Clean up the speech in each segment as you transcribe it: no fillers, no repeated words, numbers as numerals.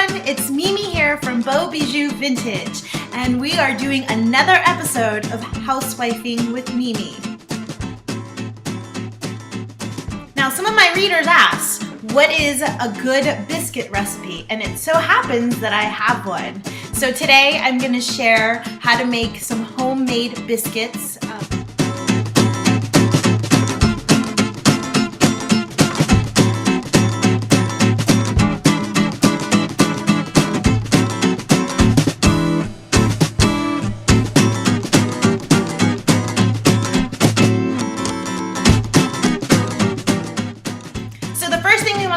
everyone, it's Mimi here from Beau Bijou Vintage, and we are doing another episode of Housewifing with Mimi. Now, some of my readers asked, what is a good biscuit recipe? And it so happens that I have one. So today I'm going to share how to make some homemade biscuits.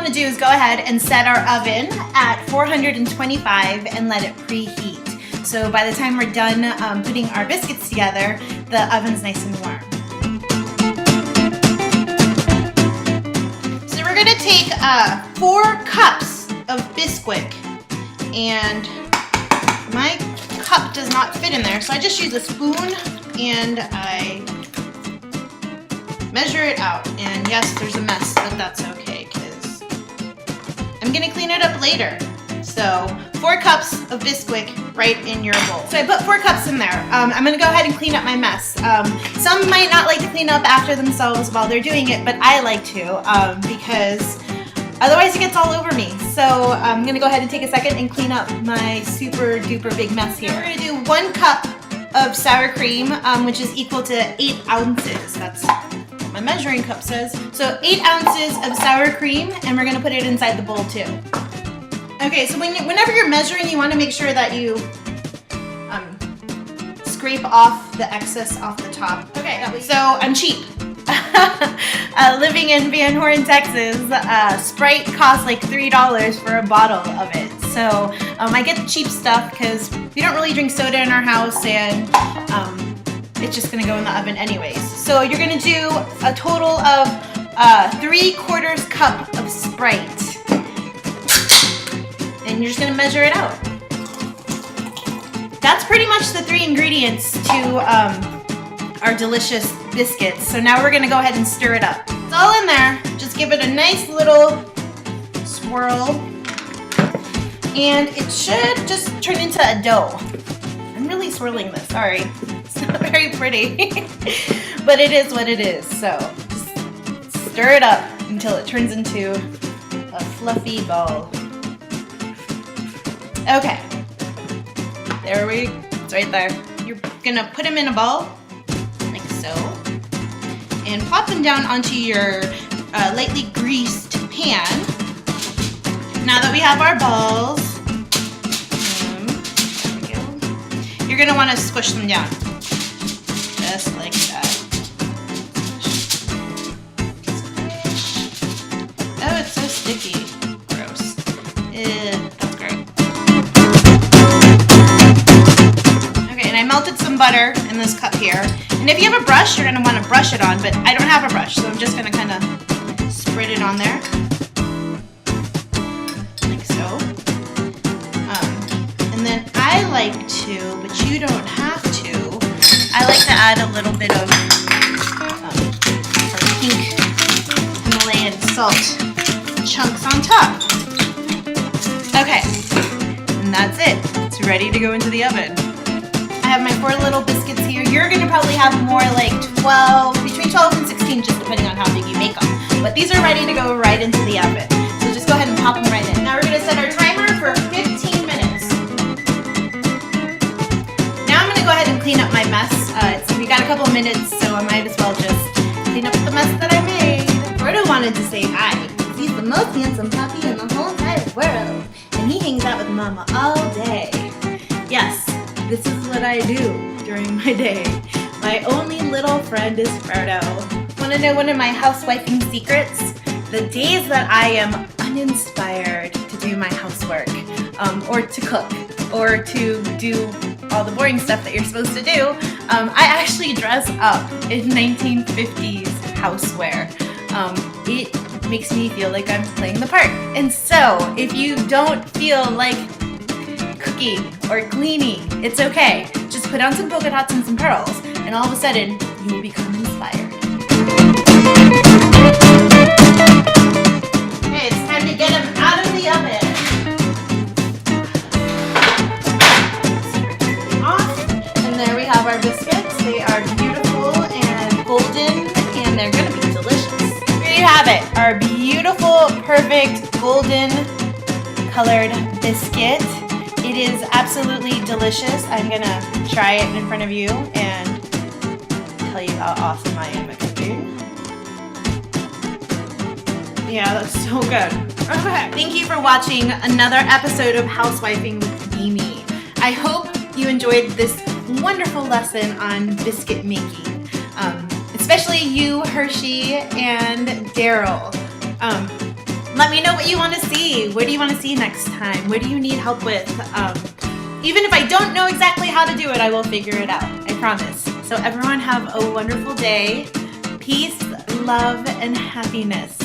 To do is go ahead and set our oven at 425 and let it preheat. So by the time we're done putting our biscuits together, the oven's nice and warm. So we're gonna take 4 cups of Bisquick, and my cup does not fit in there, so I just use a spoon and I measure it out. And yes, there's a mess, but that's okay. I'm gonna clean it up later. So 4 cups of Bisquick right in your bowl. So I put 4 cups in there. I'm gonna go ahead and clean up my mess. Some might not like to clean up after themselves while they're doing it, but I like to because otherwise it gets all over me. So I'm gonna go ahead and take a second and clean up my super duper big mess here. We're gonna do 1 cup of sour cream, which is equal to 8 ounces. That's my measuring cup says. So 8 ounces of sour cream, and we're gonna put it inside the bowl too. Okay, so whenever you're measuring, you wanna make sure that you scrape off the excess off the top. Okay, so I'm cheap. Living in Van Horn, Texas, Sprite costs like $3 for a bottle of it. So I get the cheap stuff because we don't really drink soda in our house, and it's just gonna go in the oven anyways. So you're gonna do a total of 3/4 cup of Sprite. And you're just gonna measure it out. That's pretty much the 3 ingredients to our delicious biscuits. So now we're gonna go ahead and stir it up. It's all in there. Just give it a nice little swirl. And it should just turn into a dough. I'm really swirling this, sorry. It's not very pretty, but it is what it is. So just stir it up until it turns into a fluffy ball. Okay, it's right there. You're gonna put them in a ball, like so, and plop them down onto your lightly greased pan. Now that we have our balls, you're gonna wanna squish them down. Just like that. Oh, it's so sticky. Gross. That's great. Okay, and I melted some butter in this cup here. And if you have a brush, you're gonna wanna brush it on, but I don't have a brush, so I'm just gonna kinda spread it on there. Like so. And then I like to, but you don't have to, I like to add a little bit of our pink Himalayan salt chunks on top. Okay, and that's it. It's ready to go into the oven. I have my 4 little biscuits here. You're gonna probably have more like 12, between 12 and 16, just depending on how big you make them. But these are ready to go right into the oven. So just go ahead and pop them right in. Now we're gonna set our timer for 15 minutes. Go ahead and clean up my mess. We got a couple of minutes, so I might as well just clean up the mess that I made. Roberto wanted to say hi. He's the most handsome puppy in the whole entire world, and he hangs out with Mama all day. Yes, this is what I do during my day. My only little friend is Frodo. Want to know one of my housewifing secrets? The days that I am uninspired to do my housework, or to cook, or to do all the boring stuff that you're supposed to do, I actually dress up in 1950s housewear. It makes me feel like I'm playing the part. And so, if you don't feel like cooking or cleaning, it's okay. Just put on some polka dots and some pearls, and all of a sudden, you will become inspired. Okay, it's time to get them out of the oven. our beautiful, perfect, golden colored biscuit. It is absolutely delicious. I'm gonna try it in front of you and tell you how awesome I am at cooking. Yeah, that's so good. Okay, thank you for watching another episode of Housewifing with Mimi. I hope you enjoyed this wonderful lesson on biscuit making. Especially you, Hershey, and Daryl. Let me know what you want to see. What do you want to see next time? What do you need help with? Even if I don't know exactly how to do it, I will figure it out. I promise. So everyone have a wonderful day. Peace, love, and happiness.